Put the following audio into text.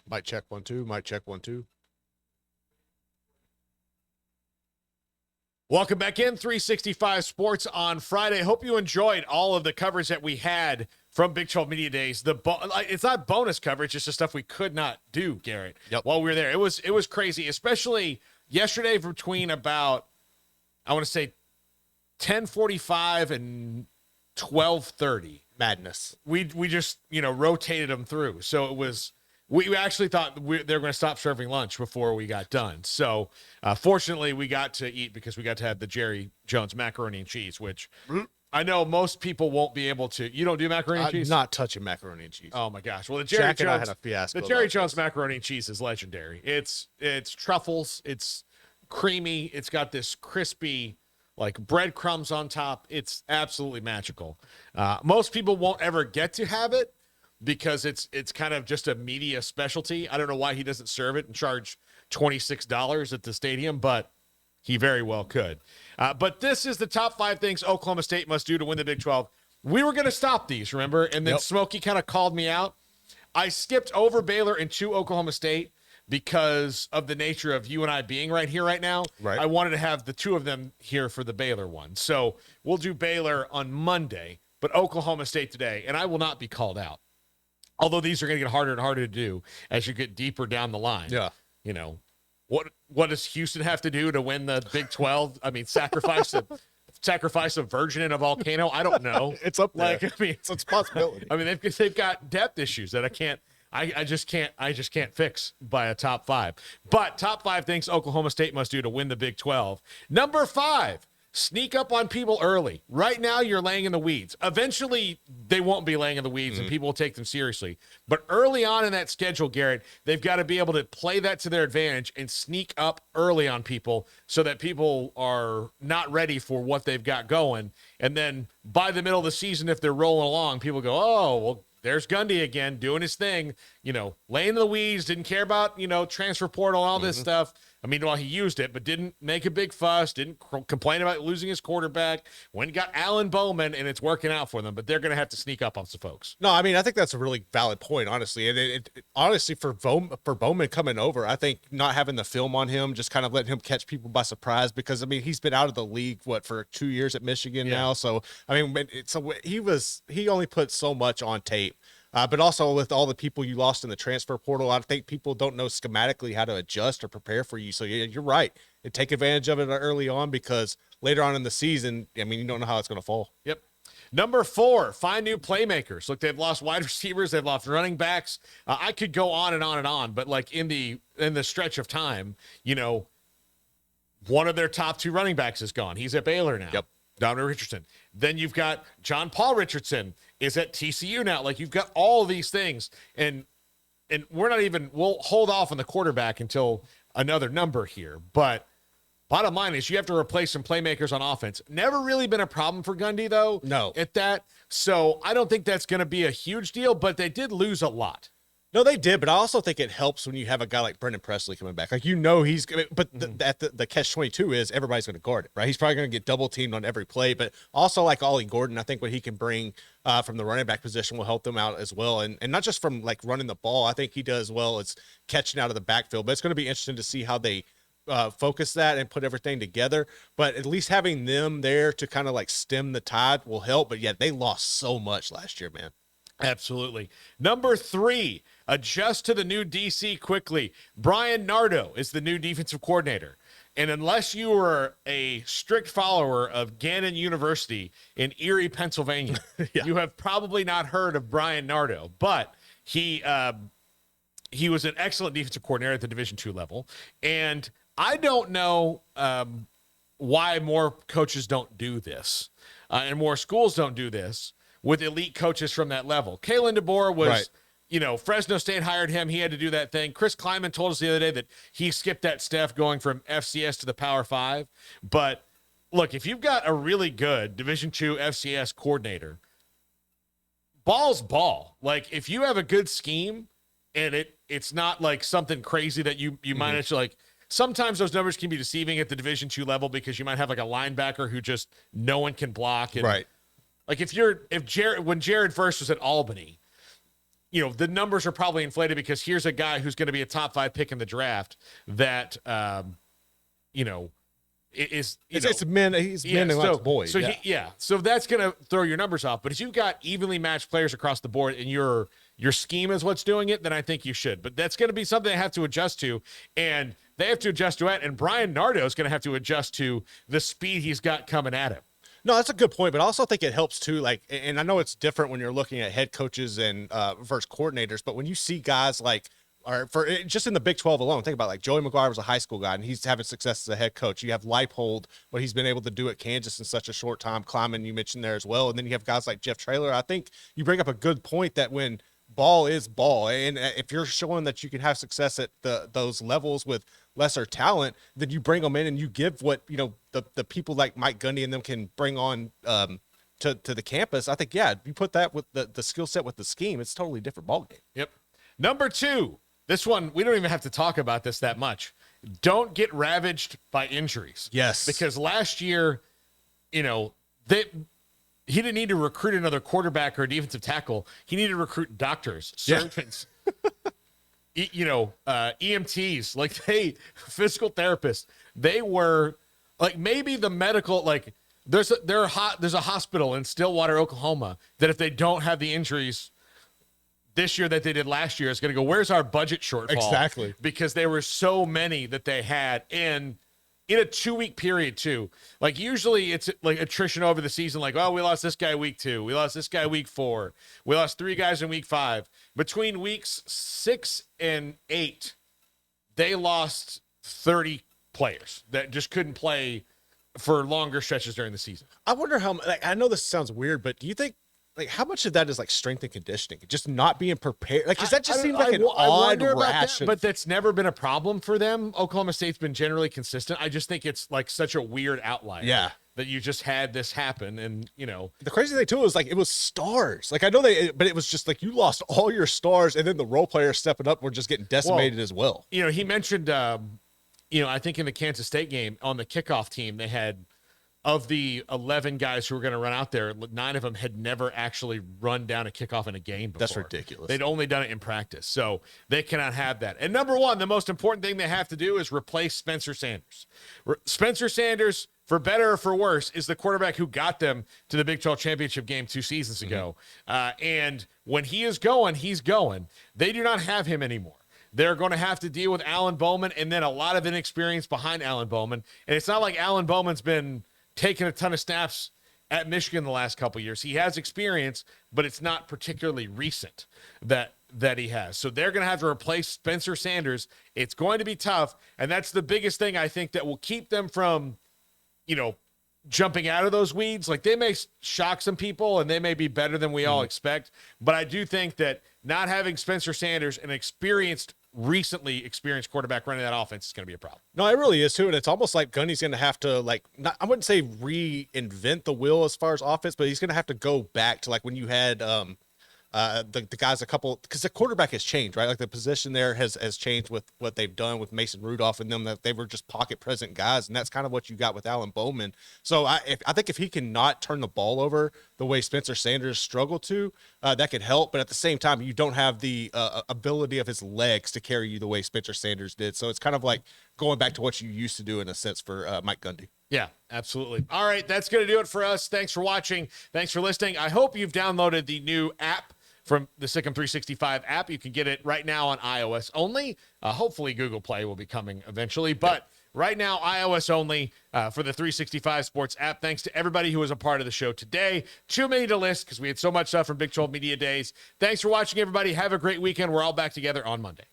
Might check 1 2. Might check 1 2. Welcome back in 365 Sports on Friday. Hope you enjoyed all of the coverage that we had from Big 12 Media Days. It's not bonus coverage, it's just stuff we could not do, Garrett, while we were there. It was crazy, especially yesterday between about, I want to say, 10:45 and 12:30. Madness. We just, rotated them through. So it was... We actually thought they were going to stop serving lunch before we got done. So, fortunately, we got to eat because we got to have the Jerry Jones macaroni and cheese, which I know most people won't be able to. You don't do macaroni and cheese? I'm not touching macaroni and cheese. Oh, my gosh. Well, the Jack and I had a fiasco. The Jerry Jones macaroni and cheese is legendary. It's truffles. It's creamy. It's got this crispy, like, breadcrumbs on top. It's absolutely magical. Most people won't ever get to have it, because it's kind of just a media specialty. I don't know why he doesn't serve it and charge $26 at the stadium, but he very well could. But this is the top 5 things Oklahoma State must do to win the Big 12. We were going to stop these, remember? And then Smokey kind of called me out. I skipped over Baylor and to Oklahoma State because of the nature of you and I being right here right now. Right. I wanted to have the two of them here for the Baylor one. So we'll do Baylor on Monday, but Oklahoma State today, and I will not be called out. Although these are going to get harder and harder to do as you get deeper down the line. Yeah. What does Houston have to do to win the Big 12? I mean, sacrifice a virgin in a volcano? I don't know. It's up there. It's a possibility. I mean, they've got depth issues that I just can't fix by a top 5. But top 5 things Oklahoma State must do to win the Big 12. Number 5. Sneak up on people early. Right now, you're laying in the weeds. Eventually, they won't be laying in the weeds, and people will take them seriously. But early on in that schedule, Garrett, they've got to be able to play that to their advantage and sneak up early on people so that people are not ready for what they've got going. And then by the middle of the season, if they're rolling along, people go, oh, well, there's Gundy again doing his thing, laying in the weeds, didn't care about, transfer portal and all this stuff. I mean, he used it, but didn't make a big fuss, didn't complain about losing his quarterback. When he got Alan Bowman, and it's working out for them, but they're going to have to sneak up on some folks. No, I mean, I think that's a really valid point, honestly. And honestly, for Bowman coming over, I think not having the film on him, just kind of letting him catch people by surprise, because, I mean, he's been out of the league, for 2 years at Michigan now. So, I mean, he only put so much on tape. But also with all the people you lost in the transfer portal, I think people don't know schematically how to adjust or prepare for you. So you're right. And take advantage of it early on, because later on in the season, I mean, you don't know how it's going to fall. Yep. Number 4, find new playmakers. Look, they've lost wide receivers. They've lost running backs. I could go on and on and on, but like in the stretch of time, one of their top 2 running backs is gone. He's at Baylor now. Yep. Donovan Richardson. Then you've got John Paul Richardson is at TCU now. Like, you've got all of these things, and we'll hold off on the quarterback until another number here. But bottom line is you have to replace some playmakers on offense. Never really been a problem for Gundy, though. No. At that. So I don't think that's going to be a huge deal, but they did lose a lot. No, they did, but I also think it helps when you have a guy like Brendan Presley coming back. Like, he's – but the catch-22 is everybody's going to guard it, right? He's probably going to get double-teamed on every play. But also, like Ollie Gordon, I think what he can bring from the running back position will help them out as well. And not just from, like, running the ball. I think he does well as catching out of the backfield. But it's going to be interesting to see how they focus that and put everything together. But at least having them there to kind of, like, stem the tide will help. But, yeah, they lost so much last year, man. Absolutely. Number 3, adjust to the new DC quickly. Bryan Nardo is the new defensive coordinator. And unless you are a strict follower of Gannon University in Erie, Pennsylvania, you have probably not heard of Bryan Nardo. But he was an excellent defensive coordinator at the Division II level. And I don't know why more coaches don't do this and more schools don't do this with elite coaches from that level. Kalen DeBoer was, Fresno State hired him. He had to do that thing. Chris Kleiman told us the other day that he skipped that step going from FCS to the Power 5. But look, if you've got a really good Division II FCS coordinator, ball's ball. Like, if you have a good scheme and it's not like something crazy that you might actually like. Sometimes those numbers can be deceiving at the Division II level because you might have like a linebacker who just no one can block. And right. Like when Jared first was at Albany, the numbers are probably inflated because here's a guy who's going to be a top 5 pick in the draft that, it's men. He's men and likes boys. So so that's going to throw your numbers off. But if you've got evenly matched players across the board and your scheme is what's doing it, then I think you should. But that's going to be something they have to adjust to, and they have to adjust to it. And Bryan Nardo is going to have to adjust to the speed he's got coming at him. No, that's a good point, but I also think it helps too. Like, and I know it's different when you're looking at head coaches and versus coordinators, but when you see guys like, or for just in the Big 12 alone, think about like Joey McGuire was a high school guy and he's having success as a head coach. You have Leipold, what he's been able to do at Kansas in such a short time. Kleiman, you mentioned there as well, and then you have guys like Jeff Traylor. I think you bring up a good point that when ball is ball, and if you're showing that you can have success at those levels with lesser talent, then you bring them in and you give what the people like Mike Gundy and them can bring on to the campus. I think you put that with the skill set with the scheme, it's a totally different ballgame. Yep. Number 2, this one we don't even have to talk about this that much. Don't get ravaged by injuries. Yes, because last year, he didn't need to recruit another quarterback or defensive tackle. He needed to recruit doctors, surgeons. EMTs, physical therapists. They were maybe the medical, there's a hospital in Stillwater, Oklahoma that if they don't have the injuries this year that they did last year, it's going to go, where's our budget shortfall? Exactly. Because there were so many that they had in a 2-week period too. Usually it's attrition over the season. We lost this guy week 2. We lost this guy week 4. We lost 3 guys in week 5. Between weeks 6 and 8, they lost 30 players that just couldn't play for longer stretches during the season. I wonder how, I know this sounds weird, but do you think, how much of that is strength and conditioning, just not being prepared? Because that just seems like an odd ration. But that's never been a problem for them. Oklahoma State's been generally consistent. I just think it's such a weird outlier. Yeah. That you just had this happen, and the crazy thing too is it was stars. I know but it was just you lost all your stars, and then the role players stepping up were just getting decimated as well. He mentioned, I think in the Kansas State game on the kickoff team, they had, of the 11 guys who were going to run out there, 9 of them had never actually run down a kickoff in a game before. That's ridiculous. They'd only done it in practice, so they cannot have that. And number 1, the most important thing they have to do is replace Spencer Sanders. Spencer Sanders, for better or for worse, is the quarterback who got them to the Big 12 championship game 2 seasons ago. And when he is going, he's going. They do not have him anymore. They're going to have to deal with Alan Bowman and then a lot of inexperience behind Alan Bowman. And it's not like Alan Bowman's been taking a ton of snaps at Michigan the last couple of years. He has experience, but it's not particularly recent that he has. So they're going to have to replace Spencer Sanders. It's going to be tough, and that's the biggest thing I think that will keep them from, jumping out of those weeds. They may shock some people, and they may be better than we all expect, but I do think that not having Spencer Sanders, an recently experienced quarterback running that offense, is going to be a problem. No, it really is too, and it's almost like Gundy's going to have to I wouldn't say reinvent the wheel as far as offense, but he's going to have to go back to when you had the guys because the quarterback has changed, right? The position there has changed with what they've done with Mason Rudolph and them, that they were just pocket present guys, and that's kind of what you got with Alan Bowman. So I think if he can not turn the ball over the way Spencer Sanders struggled to, that could help. But at the same time, you don't have the ability of his legs to carry you the way Spencer Sanders did. So it's kind of going back to what you used to do in a sense for Mike Gundy. Yeah, absolutely. All right, that's going to do it for us. Thanks for watching. Thanks for listening. I hope you've downloaded the new app from the Sikkim 365 app. You can get it right now on iOS only. Hopefully Google Play will be coming eventually, but right now iOS only for the 365 Sports app. Thanks to everybody who was a part of the show today. Too many to list because we had so much stuff from Big 12 Media Days. Thanks for watching, everybody. Have a great weekend. We're all back together on Monday.